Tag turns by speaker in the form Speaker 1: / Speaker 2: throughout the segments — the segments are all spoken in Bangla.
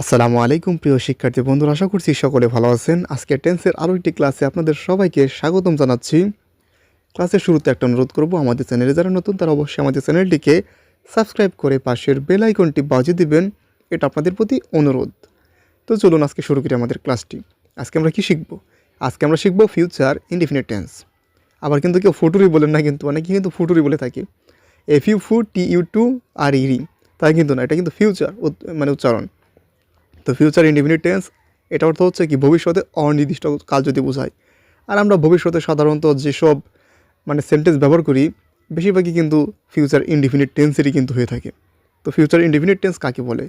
Speaker 1: আসসালামু আলাইকুম প্রিয় শিক্ষার্থী বন্ধুরা, আশা করছি সকলে ভালো আছেন। আজকে টেন্সের আরও একটি ক্লাসে আপনাদের সবাইকে স্বাগতম জানাচ্ছি। ক্লাসের শুরুতে একটা অনুরোধ করব, আমাদের চ্যানেলে যারা নতুন তারা অবশ্যই আমাদের চ্যানেলটিকে সাবস্ক্রাইব করে পাশের বেল আইকনটি বাজিয়ে দিবেন, এটা আপনাদের প্রতি অনুরোধ। তো চলুন আজকে শুরু করি আমাদের ক্লাসটি। আজকে আমরা কি শিখব? আজকে আমরা শিখব ফিউচার ইনডিফিনিট টেন্স। আবার কিন্তু কেউ ফুটুরি বলেন না, কিন্তু অনেকে কিন্তু ফুটুরি বলে থাকে, FU2 আর ইরি, তাই কিন্তু না, এটা কিন্তু ফিউচার মানে উচ্চারণ। তো ফিউচার ইনডিফিনিট টেন্স এটা অর্থ হচ্ছে কি ভবিষ্যতে অনির্দিষ্ট কাল যদি বোঝায়। আর আমরা ভবিষ্যতে সাধারণত যেসব সেন্টেন্স ব্যবহার করি বেশিরভাগই কিন্তু ফিউচার ইনডিফিনিট টেন্সেরই কিন্তু হয়ে থাকে। তো ফিউচার ইনডিফিনিট টেন্স কাকে বলে?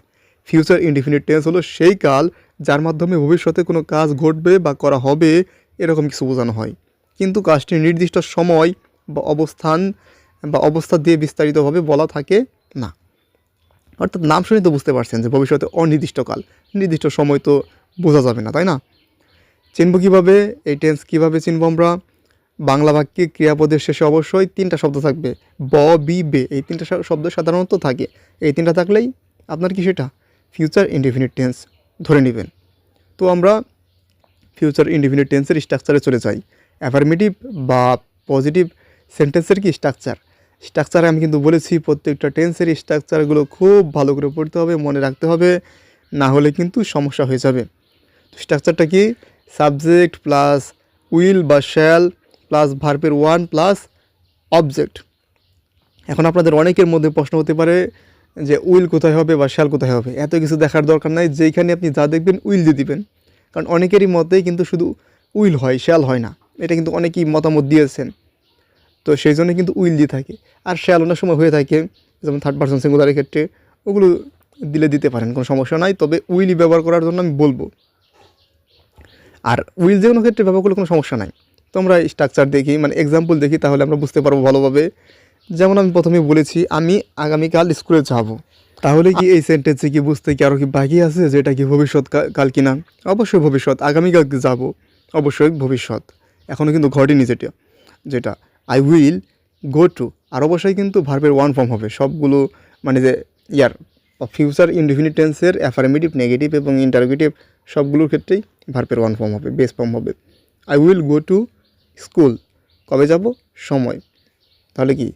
Speaker 1: ফিউচার ইনডিফিনিট টেন্স হলো সেই কাল যার মাধ্যমে ভবিষ্যতে কোনো কাজ ঘটবে বা করা হবে এরকম কিছু বোঝানো হয়, কিন্তু কাজটি নির্দিষ্ট সময় বা অবস্থান বা অবস্থা দিয়ে বিস্তারিতভাবে বলা থাকে না। অর্থাৎ নাম শুনে তো বুঝতে পারছেন যে ভবিষ্যতে অনির্দিষ্টকাল, নির্দিষ্ট সময় তো বোঝা যাবে না, তাই না? চিনব কীভাবে? এই টেন্স কীভাবে চিনব আমরা? বাংলা বাক্যে ক্রিয়াপদের শেষে অবশ্যই তিনটা শব্দ থাকবে, ব, বি, বে। এই তিনটা শব্দ সাধারণত থাকে। এই তিনটা থাকলেই আপনার কি সেটা ফিউচার ইনডিফিনিট টেন্স ধরে নেবেন। তো আমরা ফিউচার ইনডিফিনিট টেন্সের স্ট্রাকচারে চলে যাই। অ্যাফার্মেটিভ বা পজিটিভ সেন্টেন্সের কি স্ট্রাকচারে আমি কিন্তু বলেছি প্রত্যেকটা টেন্সের স্ট্রাকচারগুলো খুব ভালো করে পড়তে হবে, মনে রাখতে হবে, না হলে কিন্তু সমস্যা হয়ে যাবে। স্ট্রাকচারটা কি? সাবজেক্ট প্লাস উইল বা শ্যাল প্লাস ভার্বের ওয়ান প্লাস অবজেক্ট। এখন আপনাদের অনেকের মধ্যে প্রশ্ন হতে পারে যে উইল কোথায় হবে বা শ্যাল কোথায় হবে। এত কিছু দেখার দরকার নাই, যেইখানে আপনি যা দেখবেন উইল দিয়ে দিবেন, কারণ অনেকেরই মতেই কিন্তু শুধু উইল হয়, শ্যাল হয় না। এটা কিন্তু অনেকেই মতামত দিয়েছেন, তো সেই জন্য কিন্তু উইল দিয়ে থাকে। আর শ্যাল অনেক সময় হয়ে থাকে, যেমন থার্ড পারসন সিঙ্গুলারের ক্ষেত্রে, ওগুলো দিতে পারেন, কোনো সমস্যা নাই। তবে উইলই ব্যবহার করার জন্য আমি বলবো। আর উইল যে কোনো ক্ষেত্রে ব্যবহার করলে কোনো সমস্যা নাই। তো আমরা স্ট্রাকচার দেখি, এক্সাম্পল দেখি, তাহলে আমরা বুঝতে পারবো ভালোভাবে। যেমন আমি প্রথমে বলেছি আমি আগামীকাল স্কুলে যাব, তাহলে কি এই সেন্টেন্সে কি বুঝতে কি আরও কি বাকি আছে যে এটা কি ভবিষ্যৎ কাল কিনা? অবশ্যই ভবিষ্যৎ। আগামীকালকে যাব, অবশ্যই ভবিষ্যৎ, এখনও কিন্তু ঘটেনি যেটা আই উইল গো টু। আর অবশ্যই কিন্তু ভার্বের ওয়ান ফর্ম হবে সবগুলো, যে ফিউচার ইনডিফিনিট টেন্সের অ্যাফার্মেটিভ, নেগেটিভ এবং ইন্টারোগেটিভ সবগুলোর ক্ষেত্রেই ভার্বের ওয়ান ফর্ম হবে, বেস ফর্ম হবে। I will go to school, কবে যাব? সময়। তাহলে কি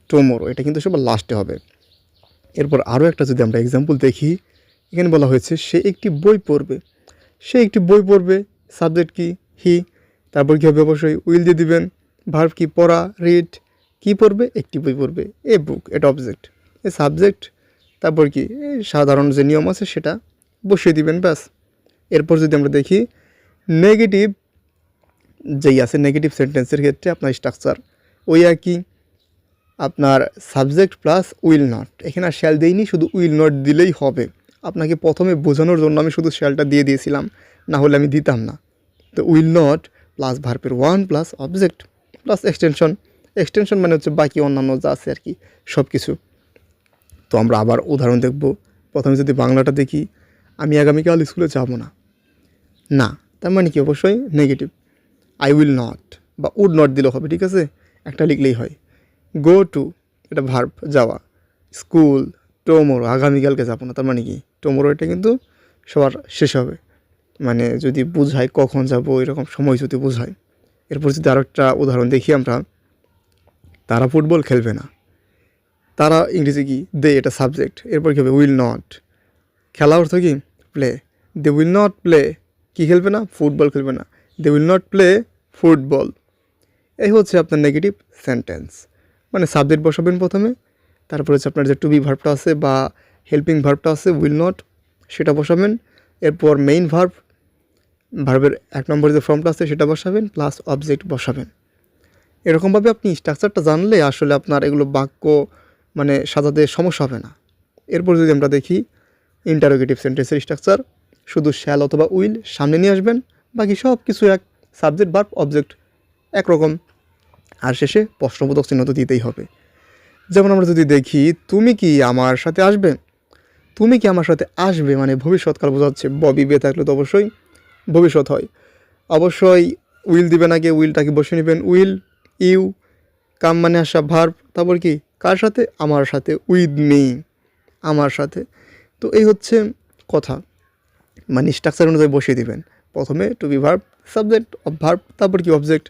Speaker 1: টুমরো, এটা কিন্তু সব লাস্টে হবে। এরপর আরও একটা যদি আমরা এক্সাম্পল দেখি, এখানে বলা হয়েছে সে একটি বই পড়বে। সে একটি বই পড়বে, সাবজেক্ট কি? হি। তারপর কী হবে? অবশ্যই উইল দিয়ে দিবেন। ভার্ব কি? পড়া, রিড। কী পড়বে? একটি বই পড়বে, এ বুক, এটা অবজেক্ট, এ সাবজেক্ট। তারপর কি সাধারণ যে নিয়ম আছে সেটা বসিয়ে দিবেন, ব্যাস। এরপর যদি আমরা দেখি নেগেটিভ যেই আছে, নেগেটিভ সেন্টেন্সের ক্ষেত্রে আপনার স্ট্রাকচার ওই একই, আপনার সাবজেক্ট প্লাস উইল নট। এখানে আর শ্যাল দেইনি, শুধু উইল নট দিলেই হবে। আপনাকে প্রথমে বোঝানোর জন্য আমি শুধু শ্যালটা দিয়ে দিয়েছিলাম, না হলে আমি দিতাম না। তো উইল নট প্লাস ভার্বের one plus object plus extension মানে হচ্ছে বাকি অন্যান্য যা আছে আর কি, সব কিছু। তো আমরা আবার উদাহরণ দেখব। প্রথমে যদি বাংলাটা দেখি, আমি আগামীকাল স্কুলে যাব না, না তার মানে কি? অবশ্যই নেগেটিভ। আই উইল নট বা উড নট দিলেও হবে, ঠিক আছে, একটা লিখলেই হয়। গো টু, এটা ভার্ব, যাওয়া। স্কুল, টুমরো, আগামীকালকে যাব না, তার মানে কি? টুমরো এটা কিন্তু সবার শেষ হবে, যদি বোঝায় কখন যাব, এরকম সময় যদি বোঝায়। এরপর যদি আরও একটা উদাহরণ দেখি আমরা, তারা ফুটবল খেলবে না। তারা ইংরেজি কি? দে, এটা সাবজেক্ট। এরপর কী হবে? Will not. খেলা অর্থ কি? Play. They will not play, কী খেলবে না? ফুটবল খেলবে না। They will not play football. এই হচ্ছে আপনার নেগেটিভ সেন্টেন্স। সাবজেক্ট বসাবেন প্রথমে, তারপর হচ্ছে আপনার যে টু বি ভার্বটা আছে বা হেল্পিং ভার্বটা আছে উইল নট, সেটা বসাবেন। এরপর মেইন ভার্বের এক নম্বরে যে ফর্মটা আছে সেটা বসাবেন, প্লাস অবজেক্ট বসাবেন। এরকমভাবে আপনি স্ট্রাকচারটা জানলে আসলে আপনার এগুলো বাক্য সাজাতে সমস্যা হবে না। এরপর যদি আমরা দেখি ইন্টারোগেটিভ সেন্টেন্সের স্ট্রাকচার, শুধু শ্যাল অথবা উইল সামনে নিয়ে আসবেন, বাকি সব কিছু এক, সাবজেক্ট ভার্ব অবজেক্ট একরকম, আর শেষে প্রশ্নবোধক চিহ্ন তো দিতেই হবে। যেমন আমরা যদি দেখি তুমি কি আমার সাথে আসবে, তুমি কি আমার সাথে আসবে ভবিষ্যৎকাল বোঝাচ্ছে। ববি বে থাকলে তো অবশ্যই ভবিষ্যৎ হয়। অবশ্যই উইল দিবেন আগে, উইলটাকে বসে নেবেন। উইল, ইউ, কাম আসা, ভার্ব, তারপর কি? কার সাথে? আমার সাথে, উইথ মি, আমার সাথে। তো এই হচ্ছে কথা। মানে স্ট্রাকচার অনুযায়ী বসিয়ে দিবেন। প্রথমে to be verb, subject of verb, তারপর কি অবজেক্ট।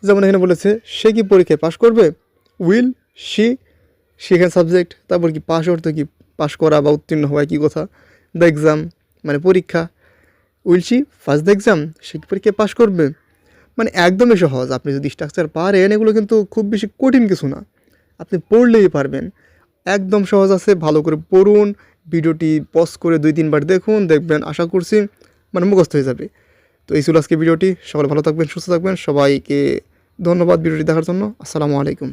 Speaker 1: যেমন এখানে বলেছে সে কি পরীক্ষায় পাশ করবে, উইল শি, সেখানে সাবজেক্ট, তারপর কি পাশ অর্থ কি পাশ করা বা উত্তীর্ণ হওয়া, কি কথা। দ্য এক্সাম মানে পরীক্ষা, will she first the exam, সে কি পরীক্ষায় পাশ করবে। মানে একদমই সহজ, আপনি যদি স্ট্রাকচার পারেন এগুলো কিন্তু খুব বেশি কঠিন কিছু না, আপনি পড়লেই পারবেন। একদম সহজ আছে, ভালো করে পড়ুন, ভিডিওটি পজ করে 2-3 বার দেখুন, দেখবেন আশা করছি মানে মুখস্থ হয়ে যাবে। তো এই ছিল আজকে ভিডিওটি, সকলে ভালো থাকবেন, সুস্থ থাকবেন, সবাইকে ধন্যবাদ ভিডিওটি দেখার জন্য। আসসালামু আলাইকুম।